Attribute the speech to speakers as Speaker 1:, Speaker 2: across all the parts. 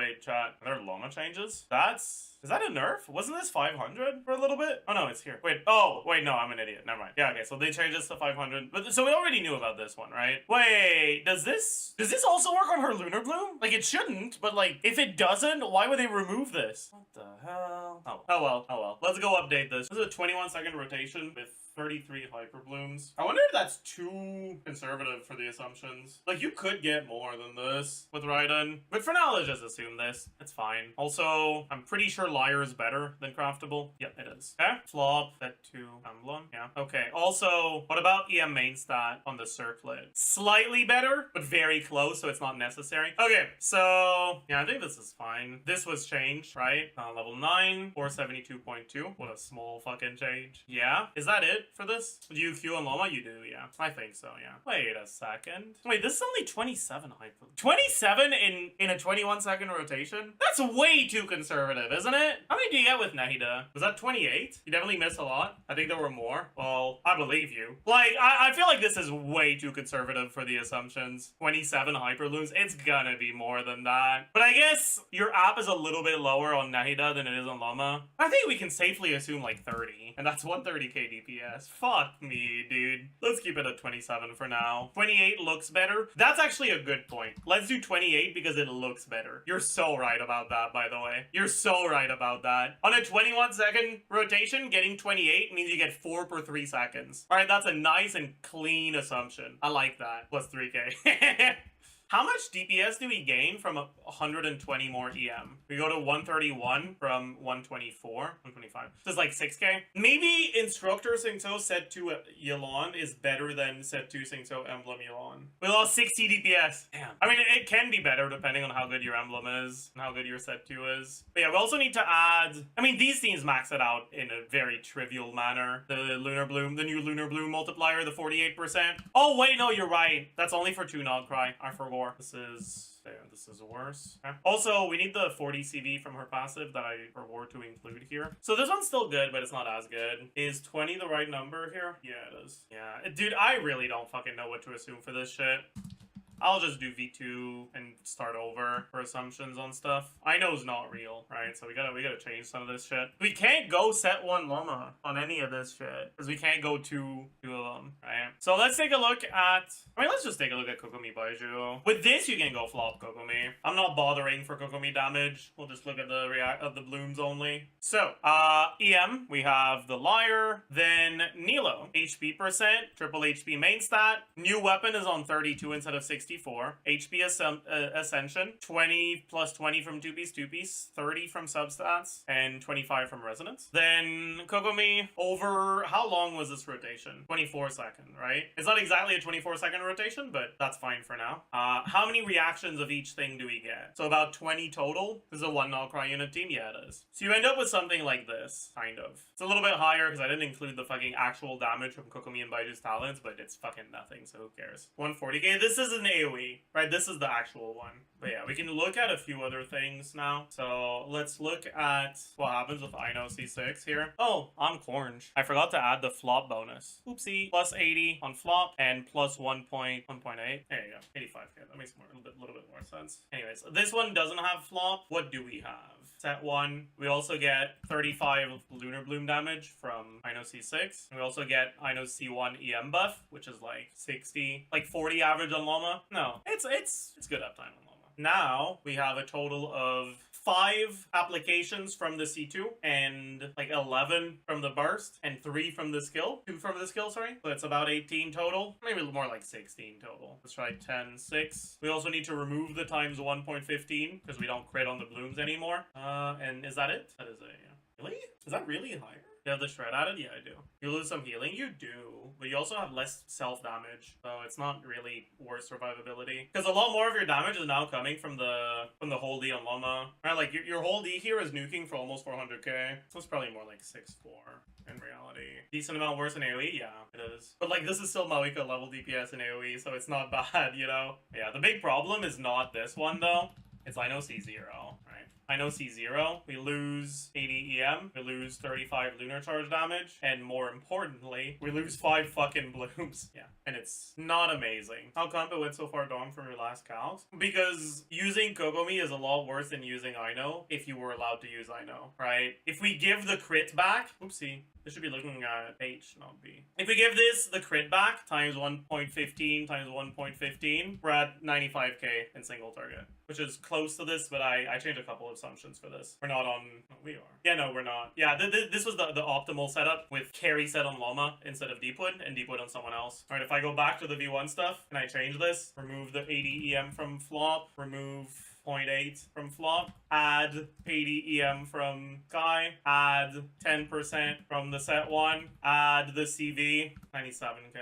Speaker 1: Wait, chat. Are there Lauma changes? Is that a nerf? Wasn't this 500 for a little bit? Oh no, it's here. Wait, oh, wait, no, I'm an idiot. Never mind. Yeah, okay, so they changed this to 500. But so we already knew about this one, right? Wait, does this also work on her Lunar Bloom? Like, it shouldn't, but like, if it doesn't, why would they remove this? What the hell? Oh well. Let's go update this. This is a 21-second rotation with 33 hyper blooms. I wonder if that's too conservative for the assumptions. Like, you could get more than this with Raiden. But for now, let's just assume this. It's fine. Also, I'm pretty sure Liar is better than Craftable. Yep, it is. Okay. Flop, set to Emblem. Yeah. Okay. Also, what about EM main stat on the circlet? Slightly better, but very close, so it's not necessary. Okay, so yeah, I think this is fine. This was changed, right? Level 9, 472.2. What a small fucking change. Yeah. Is that it for this? Do you queue on Lauma? You do, yeah. I think so, yeah. Wait a second. Wait, this is only 27 hyper. 27 in a 21-second rotation? That's way too conservative, isn't it? How many do you get with Nahida? Was that 28? You definitely missed a lot. I think there were more. Well, I believe you. Like, I feel like this is way too conservative for the assumptions. 27 hyperlooms. It's gonna be more than that. But I guess your app is a little bit lower on Nahida than it is on Lauma. I think we can safely assume like 30. And that's 130k DPS. Fuck me, dude. Let's keep it at 27 for now. 28 looks better. That's actually a good point. Let's do 28 because it looks better. You're so right about that, by the way. You're so right about that. On a 21-second rotation, getting 28 means you get 4 per 3 seconds. All right, that's a nice and clean assumption. I like that. Plus 3k. How much DPS do we gain from 120 more EM? We go to 131 from 124, 125. So it's like 6k. Maybe Instructor Singto set to Yelan is better than set to Singto Emblem Yelan. We lost 60 DPS. Damn. I mean, it can be better depending on how good your emblem is and how good your set 2 is. But yeah, we also need to add... I mean, these teams max it out in a very trivial manner. The Lunar Bloom, the new Lunar Bloom multiplier, the 48%. Oh, wait, no, you're right. That's only for 2 Nogcry. I forgot. This is worse. Okay. Also, we need the 40 CV from her passive that I reward to include here. So this one's still good, but it's not as good. Is 20 the right number here? Yeah, it is. Yeah. Dude, I really don't fucking know what to assume for this shit. I'll just do V2 and start over for assumptions on stuff. I know it's not real, right? So we gotta change some of this shit. We can't go set 1 Lauma on any of this shit because we can't go two of them, right? So let's take a look at... I mean, let's just take a look at Kokomi Baiju. With this, you can go flop Kokomi. I'm not bothering for Kokomi damage. We'll just look at the blooms only. So, EM, we have the Liar, then Nilo. HP percent, triple HP main stat. New weapon is on 32 instead of 64. HP Ascension, 20 plus 20 from 2-piece, 30 from substats, and 25 from Resonance. Then Kokomi, over... How long was this rotation? 24 second, right? It's not exactly a 24-second rotation, but that's fine for now. How many reactions of each thing do we get? So about 20 total. This is a 1 Nogcry unit team? Yeah, it is. So you end up with something like this, kind of. It's a little bit higher because I didn't include the fucking actual damage from Kokomi and Baiju's talents, but it's fucking nothing, so who cares? 140k. This is an AoE, right? This is the actual one. But yeah, we can look at a few other things now. So let's look at what happens with Ino C6 here. Oh, I'm Cornge. I forgot to add the flop bonus. Oopsie. Plus 80 on flop and plus 1.8. There you go. 85k. That makes a little bit more sense. Anyways, this one doesn't have flop. What do we have? Set 1. We also get 35 Lunar Bloom damage from Ino C6. We also get Ino C1 EM buff, which is like 60, like 40 average on Lauma. No, it's good uptime on Lauma. Now we have a total of 5 applications from the C2 and like 11 from the burst and 3 from the skill. 2 from the skill, sorry. So it's about 18 total. Maybe more like 16 total. Let's try 10, 6. We also need to remove the times 1.15 because we don't crit on the blooms anymore. And is that it? That is it, yeah. Really? Is that really higher? You have the shred added? Yeah, I do. You lose some healing? You do. But you also have less self-damage. So it's not really worse survivability. Because a lot more of your damage is now coming from the whole D on Lauma. Right, like your whole D here is nuking for almost 400k. So it's probably more like 6-4 in reality. Decent amount worse in AoE? Yeah, it is. But like this is still Mawika level DPS in AoE, so it's not bad, you know? Yeah, the big problem is not this one though. It's Ino C0, right? right? I know C0, we lose 80 EM, we lose 35 lunar charge damage, and more importantly, we lose 5 fucking blooms. Yeah, and it's not amazing. How come it went so far down from your last calcs? Because using Kokomi is a lot worse than using Aino if you were allowed to use Aino, right? If we give the crit back, oopsie, this should be looking at H, not B. If we give this the crit back times 1.15 times 1.15, we're at 95k in single target, which is close to this, but I changed a couple of assumptions for this. We're not on... No, we are. Yeah, no, we're not. Yeah, this was the optimal setup with carry set on Lauma instead of Deepwood and Deepwood on someone else. All right, if I go back to the V1 stuff and I change this, remove the 80 EM from flop, remove 0.8 from flop, add 80 EM from Sky, add 10% from the set one, add the CV, 97k,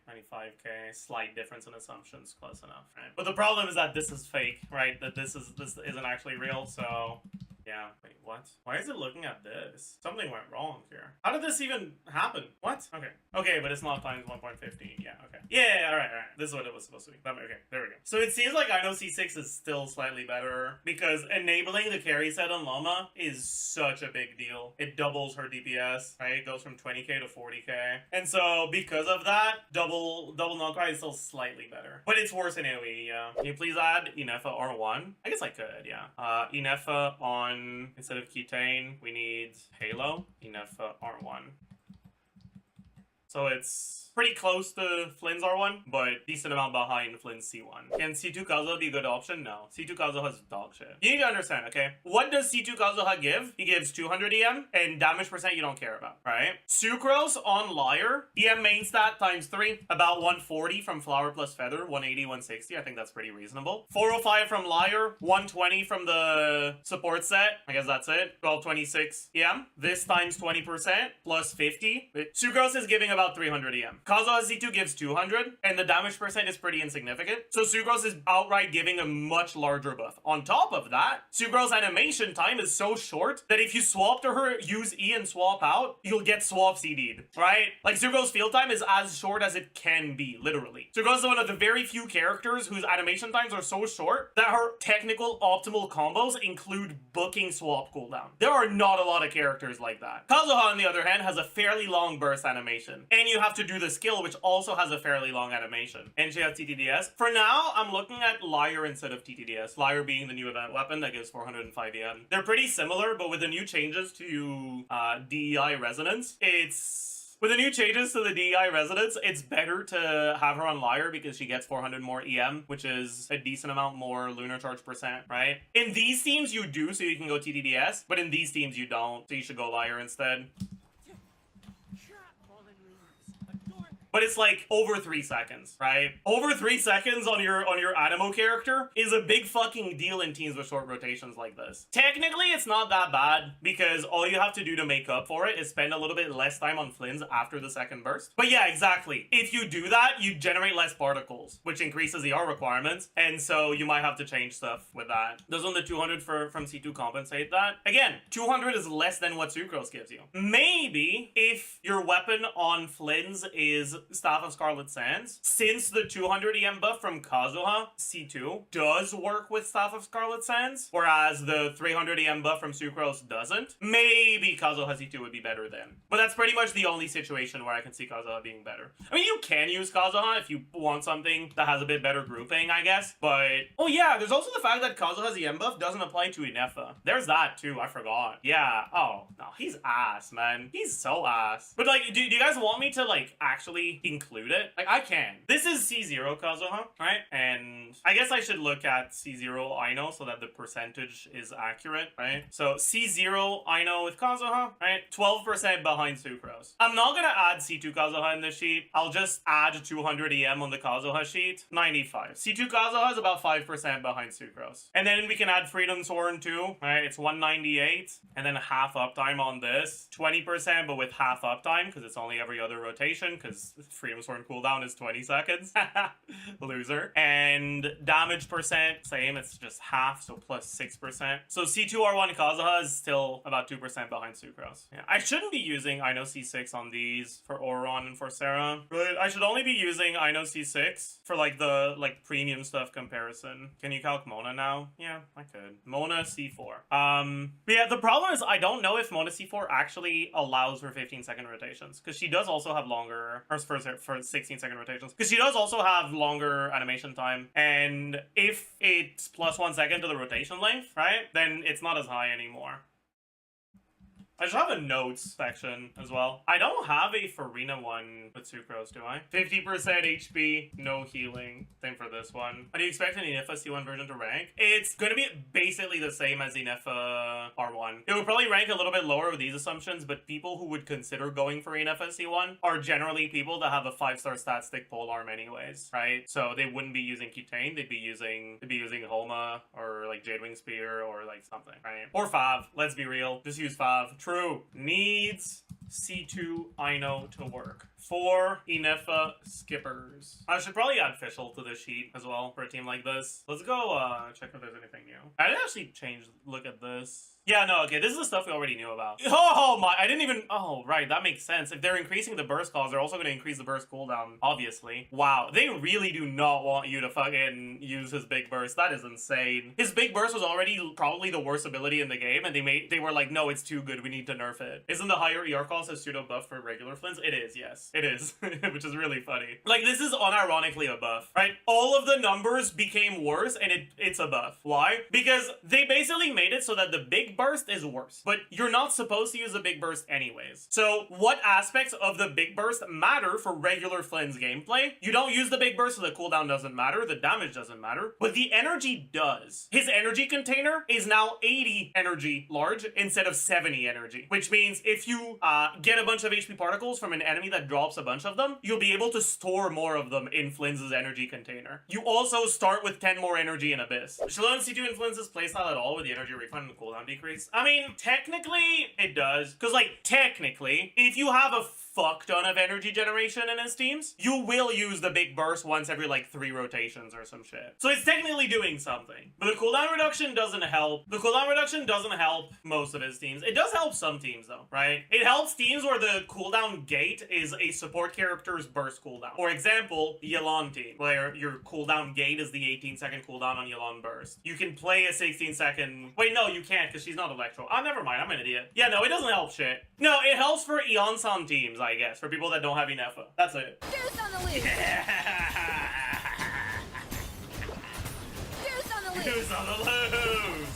Speaker 1: 95k, slight difference in assumptions, close enough, right? But the problem is that this is fake, right? That this isn't actually real, so... Yeah, wait, what? Why is it looking at this? Something went wrong here. How did this even happen? What? Okay. Okay, but it's not times 1.15. Yeah, okay. Yeah, alright. This is what it was supposed to be. Okay, there we go. So it seems like I know C6 is still slightly better because enabling the carry set on Lauma is such a big deal. It doubles her DPS, right? It goes from 20k to 40k. And so because of that, double knockback is still slightly better. But it's worse in AoE, yeah. Can you please add Inefa R1? I guess I could, yeah. Inefa on... Instead of Ketane, we need Halo, Inefa R1. So it's pretty close to Flins R1, but decent amount behind Flins C1. Can C2 Kazuha be a good option? No. C2 Kazuha is dog shit. You need to understand, okay? What does C2 Kazuha give? He gives 200 EM and damage percent you don't care about, right? Sucrose on Liar, EM main stat times 3, about 140 from Flower plus Feather, 180, 160. I think that's pretty reasonable. 405 from Liar, 120 from the support set. I guess that's it. 1226 EM. This times 20% plus 50. Sucrose is giving about 300 EM. Kazuha Z2 gives 200, and the damage percent is pretty insignificant. So Sucrose is outright giving a much larger buff. On top of that, Sucrose animation time is so short that if you swap to her, use E and swap out, you'll get swap CD'd, right? Like Sucrose field time is as short as it can be, literally. Sucrose is one of the very few characters whose animation times are so short that her technical optimal combos include booking swap cooldown. There are not a lot of characters like that. Kazuha, on the other hand, has a fairly long burst animation, and you have to do the skill, which also has a fairly long animation. And she has TTDS. For now, I'm looking at Liar instead of TTDS. Liar being the new event weapon that gives 405 EM. They're pretty similar, but with the new changes to DEI Resonance, with the new changes to the DEI Resonance, it's better to have her on Liar because she gets 400 more EM, which is a decent amount more lunar charge percent, right? In these teams, you do, so you can go TTDS, but in these teams, you don't, so you should go Liar instead. But it's like over 3 seconds, right? Over 3 seconds on your Animo character is a big fucking deal in teams with short rotations like this. Technically, it's not that bad because all you have to do to make up for it is spend a little bit less time on Flins after the second burst. But yeah, exactly. If you do that, you generate less particles, which increases the R requirements, and so you might have to change stuff with that. Doesn't the 200 from C2 compensate that? Again, 200 is less than what Sucrose gives you. Maybe if your weapon on Flins is Staff of Scarlet Sands, since the 200 EM buff from Kazuha, C2, does work with Staff of Scarlet Sands, whereas the 300 EM buff from Sucrose doesn't, maybe Kazuha C2 would be better then. But that's pretty much the only situation where I can see Kazuha being better. I mean, you can use Kazuha if you want something that has a bit better grouping, I guess, but... Oh yeah, there's also the fact that Kazuha's EM buff doesn't apply to Inefa. There's that too, I forgot. Yeah, oh, no, he's ass, man. He's so ass. But like, do you guys want me to like actually include it? Like, I can. This is C0 Kazuha, right? And I guess I should look at C0 Aino so that the percentage is accurate, right? So C0 Aino with Kazuha, right? 12% behind Sucrose. I'm not gonna add C2 Kazuha in this sheet. I'll just add 200 EM on the Kazuha sheet. 95. C2 Kazuha is about 5% behind Sucrose. And then we can add Freedom Sworn too, right? It's 198. And then half uptime on this. 20%, but with half uptime, because it's only every other rotation, because Freedom Sword cooldown is 20 seconds. Loser. And damage percent, same, it's just half, so plus 6%. So C2R1 Kazuha is still about 2% behind Sucrose. Yeah, I shouldn't be using I know C6 on these for Oron and for Sarah. But I should only be using I know C6 for like the premium stuff comparison. Can you calc Mona now? Yeah, I could. Mona C4. But yeah, the problem is I don't know if Mona C4 actually allows for 15-second rotations, because she does also have longer, or for 16-second rotations, because she does also have longer animation time, and if it's plus 1 second to the rotation length, right, then it's not as high anymore. I should have a notes section as well. I don't have a Farina one with Sucrose, do I? 50% HP, no healing. Same for this one. How do you expect an Enifa C1 version to rank? It's going to be basically the same as Enifa R1. It would probably rank a little bit lower with these assumptions, but people who would consider going for Enifa C1 are generally people that have a 5-star stat stick polearm anyways, right? So they wouldn't be using Cutane, they'd be using Homa or like Jadewing Spear or like something, right? Or Fav, let's be real. Just use Fav. True. Needs C2 Ino to work. 4 Enifa skippers. I should probably add Fischl to this sheet as well for a team like this. Let's go check if there's anything new. I didn't actually look at this. Yeah, no, okay, this is the stuff we already knew about. Oh my, I didn't even, oh, right, that makes sense. If they're increasing the burst calls, they're also going to increase the burst cooldown, obviously. Wow, they really do not want you to fucking use his big burst. That is insane. His big burst was already probably the worst ability in the game, and they were like, no, it's too good, we need to nerf it. Isn't the higher ER cost a pseudo buff for regular Flins? It is, yes. It is, which is really funny. Like, this is unironically a buff, right? All of the numbers became worse, and it's a buff. Why? Because they basically made it so that the big burst is worse, but you're not supposed to use a big burst anyways. So what aspects of the big burst matter for regular Flins gameplay? You don't use the big burst, so the cooldown doesn't matter, the damage doesn't matter, but the energy does. His energy container is now 80 energy large instead of 70 energy, which means if you get a bunch of HP particles from an enemy that drops a bunch of them, you'll be able to store more of them in Flins' energy container. You also start with 10 more energy in Abyss. Should I C2 influences playstyle at all with the energy refund and the cooldown decrease? I mean, technically, it does. Because, like, technically, if you have a fuck ton of energy generation in his teams, you will use the big burst once every, like, 3 rotations or some shit. So it's technically doing something. But the cooldown reduction doesn't help. The cooldown reduction doesn't help most of his teams. It does help some teams, though, right? It helps teams where the cooldown gate is a support character's burst cooldown. For example, the Yelan team, where your cooldown gate is the 18-second cooldown on Yelan burst. You can play a 16-second... Wait, no, you can't, because she's not Electro. Oh, never mind, I'm an idiot. Yeah, no, it doesn't help shit. No, it helps for Eon-san teams, I guess, for people that don't have Enifa. That's it.
Speaker 2: Deuce on the loose!
Speaker 1: Yeah.
Speaker 2: Deuce on the loose!
Speaker 1: Deuce on the loose!